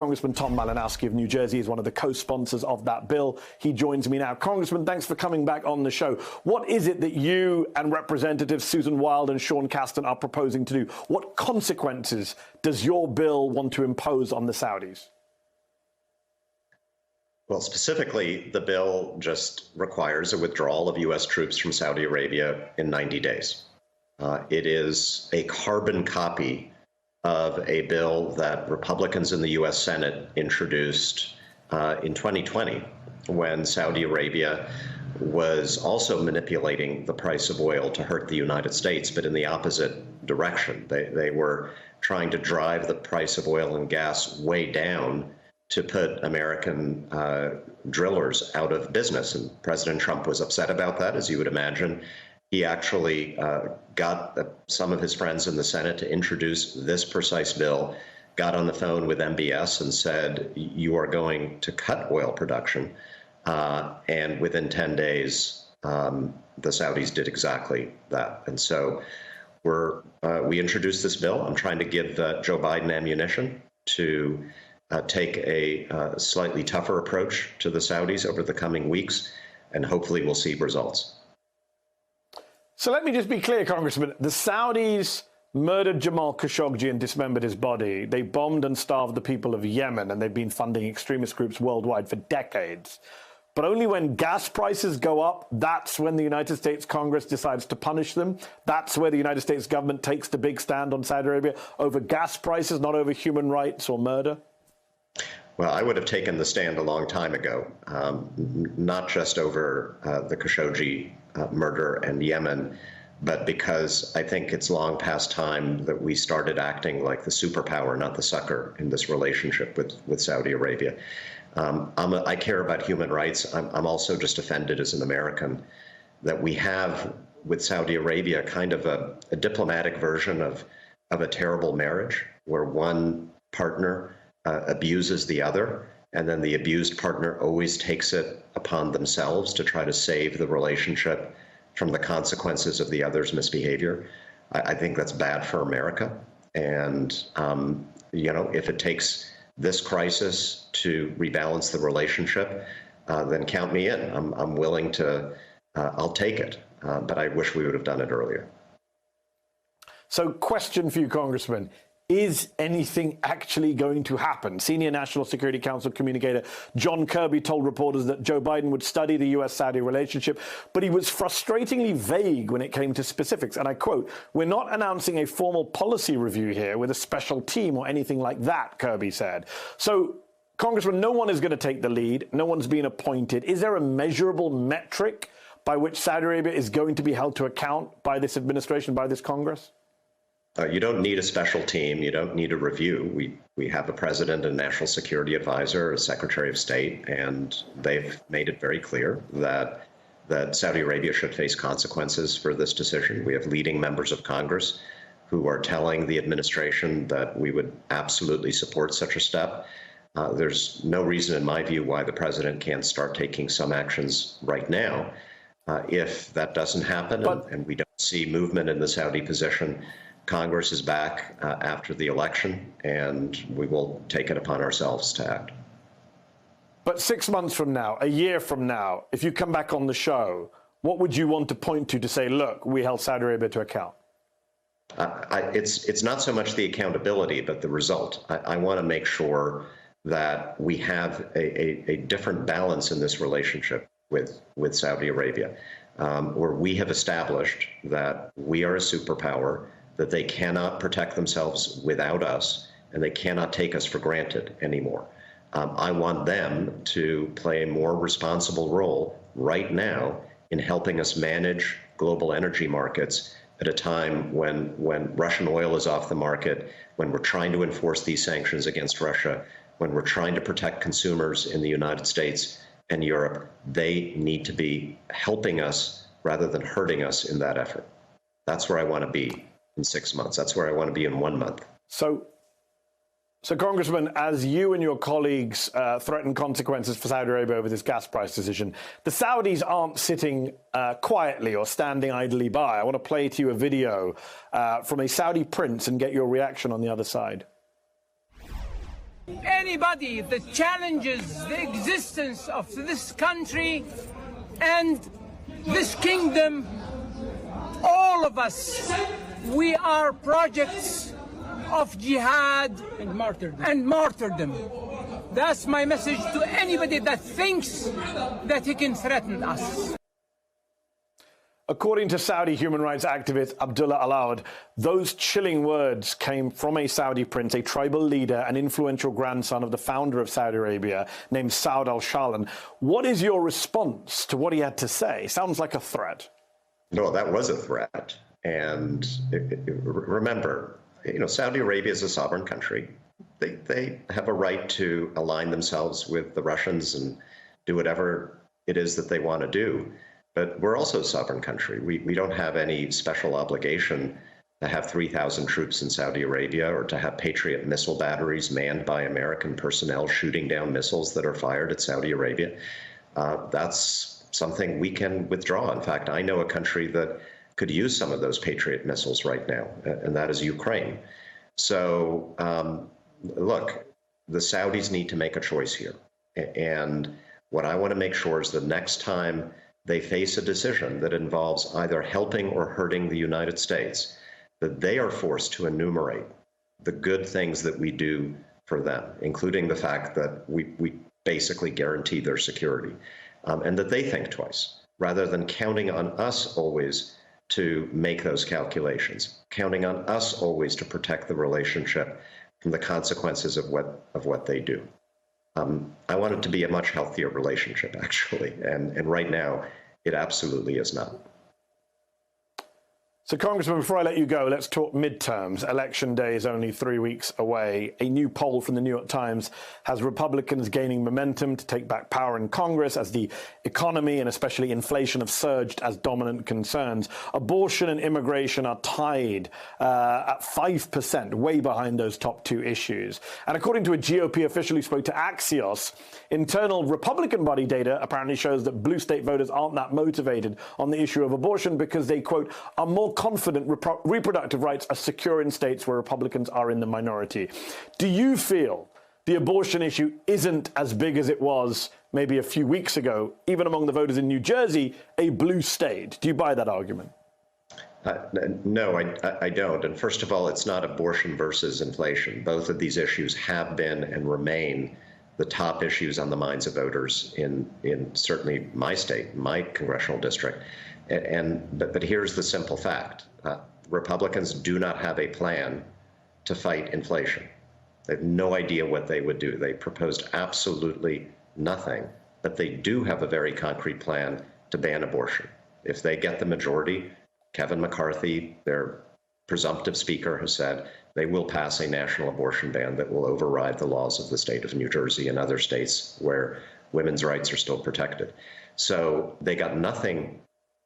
Congressman Tom Malinowski of New Jersey is one of the co-sponsors of that bill. He joins me now. Congressman, thanks for coming back on the show. What is it that you and Representatives Susan Wild and Sean Casten are proposing to do? What consequences does your bill want to impose on the Saudis? Well, specifically, the bill just requires a withdrawal of U.S. troops from Saudi Arabia in 90 days. It is a carbon copy of a bill that Republicans in the U.S. Senate introduced in 2020, when Saudi Arabia was also manipulating the price of oil to hurt the United States, but in the opposite direction. They were trying to drive the price of oil and gas way down to put American drillers out of business. And President Trump was upset about that, as you would imagine. He actually got some of his friends in the Senate to introduce this precise bill, got on the phone with MBS and said, you are going to cut oil production. And within 10 days, the Saudis did exactly that. And so we introduced this bill. I'm trying to give Joe Biden ammunition to take a slightly tougher approach to the Saudis over the coming weeks, and hopefully we'll see results. So let me just be clear, Congressman. The Saudis murdered Jamal Khashoggi and dismembered his body. They bombed and starved the people of Yemen, and they've been funding extremist groups worldwide for decades. But only when gas prices go up, that's when the United States Congress decides to punish them. That's where the United States government takes the big stand on Saudi Arabia over gas prices, not over human rights or murder. Well, I would have taken the stand a long time ago, not just over the Khashoggi murder and Yemen, but because I think it's long past time that we started acting like the superpower, not the sucker, in this relationship with Saudi Arabia. I care about human rights. I'm also just offended as an American that we have with Saudi Arabia kind of a diplomatic version of a terrible marriage where one partner abuses the other, and then the abused partner always takes it upon themselves to try to save the relationship from the consequences of the other's misbehavior. I think that's bad for America. And, if it takes this crisis to rebalance the relationship, then count me in. I'm willing to, I'll take it. But I wish we would have done it earlier. So question for you, Congressman. Is anything actually going to happen? Senior National Security Council communicator John Kirby told reporters that Joe Biden would study the U.S.-Saudi relationship, but he was frustratingly vague when it came to specifics. And I quote, "We're not announcing a formal policy review here with a special team or anything like that," Kirby said. So, Congressman, no one is going to take the lead. No one's been appointed. Is there a measurable metric by which Saudi Arabia is going to be held to account by this administration, by this Congress? You don't need a special team. You don't need a review. We have a president and national security advisor, a secretary of state, and they've made it very clear that Saudi Arabia should face consequences for this decision. We have leading members of Congress who are telling the administration that we would absolutely support such a step. There's no reason, in my view, why the president can't start taking some actions right now. If that doesn't happen and we don't see movement in the Saudi position, Congress is back after the election, and we will take it upon ourselves to act. But 6 months from now, a year from now, if you come back on the show, what would you want to point to say, look, we held Saudi Arabia to account? It's not so much the accountability, but the result. I want to make sure that we have a different balance in this relationship with Saudi Arabia, where we have established that we are a superpower, that they cannot protect themselves without us, and they cannot take us for granted anymore. I want them to play a more responsible role right now in helping us manage global energy markets at a time when Russian oil is off the market, when we're trying to enforce these sanctions against Russia, when we're trying to protect consumers in the United States and Europe. They need to be helping us rather than hurting us in that effort. That's where I want to be in 6 months. That's where I want to be in 1 month. So Congressman, as you and your colleagues threaten consequences for Saudi Arabia over this gas price decision, the Saudis aren't sitting quietly or standing idly by. I want to play to you a video from a Saudi prince and get your reaction on the other side. Any anybody that challenges the existence of this country and this kingdom, all of us, we are projects of jihad and martyrdom. That's my message to anybody that thinks that he can threaten us. According to Saudi human rights activist Abdullah Al-Awd, those chilling words came from a Saudi prince, a tribal leader and influential grandson of the founder of Saudi Arabia, named Saud al-Shahlan. What is your response to what he had to say? Sounds like a threat. No, that was a threat. And remember, Saudi Arabia is a sovereign country. They have a right to align themselves with the Russians and do whatever it is that they want to do. But we're also a sovereign country. We don't have any special obligation to have 3,000 troops in Saudi Arabia or to have Patriot missile batteries manned by American personnel shooting down missiles that are fired at Saudi Arabia. That's something we can withdraw. In fact, I know a country that could use some of those Patriot missiles right now, and that is Ukraine. So, look, the Saudis need to make a choice here. And what I want to make sure is the next time they face a decision that involves either helping or hurting the United States, that they are forced to enumerate the good things that we do for them, including the fact that we basically guarantee their security, and that they think twice, rather than counting on us always to make those calculations, counting on us always to protect the relationship from the consequences of what they do. I want it to be a much healthier relationship, actually, and right now, it absolutely is not. So, Congressman, before I let you go, let's talk midterms. Election day is only 3 weeks away. A new poll from the New York Times has Republicans gaining momentum to take back power in Congress as the economy and especially inflation have surged as dominant concerns. Abortion and immigration are tied at 5%, way behind those top two issues. And according to a GOP official who spoke to Axios, internal Republican body data apparently shows that blue state voters aren't that motivated on the issue of abortion because they, quote, are more confident reproductive rights are secure in states where Republicans are in the minority. Do you feel the abortion issue isn't as big as it was maybe a few weeks ago, even among the voters in New Jersey, a blue state? Do you buy that argument? No, I don't. And first of all, it's not abortion versus inflation. Both of these issues have been and remain the top issues on the minds of voters in certainly my state, my congressional district. But here's the simple fact. Republicans do not have a plan to fight inflation. They have no idea what they would do. They proposed absolutely nothing, but they do have a very concrete plan to ban abortion. If they get the majority, Kevin McCarthy, their presumptive speaker, has said they will pass a national abortion ban that will override the laws of the state of New Jersey and other states where women's rights are still protected. So they got nothing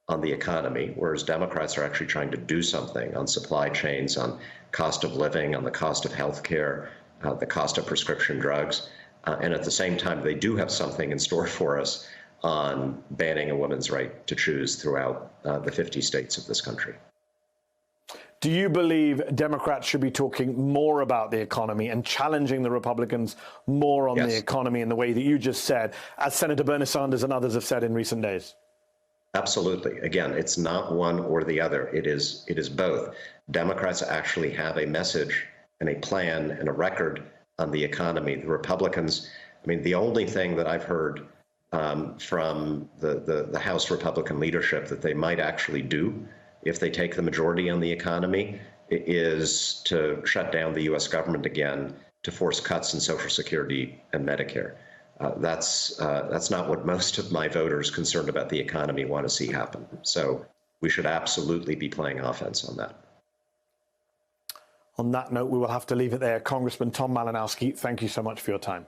on the economy, whereas Democrats are actually trying to do something on supply chains, on cost of living, on the cost of health care, the cost of prescription drugs. And at the same time, they do have something in store for us on banning a woman's right to choose throughout the 50 states of this country. Do you believe Democrats should be talking more about the economy and challenging the Republicans more on the economy in the way that you just said, as Senator Bernie Sanders and others have said in recent days? Absolutely. Again, it's not one or the other. It is both. Democrats actually have a message and a plan and a record on the economy. The Republicans, I mean, the only thing that I've heard from the House Republican leadership that they might actually do if they take the majority on the economy is to shut down the U.S. government again, to force cuts in Social Security and Medicare. That's not what most of my voters concerned about the economy want to see happen. So we should absolutely be playing offense on that. On that note, we will have to leave it there. Congressman Tom Malinowski, thank you so much for your time.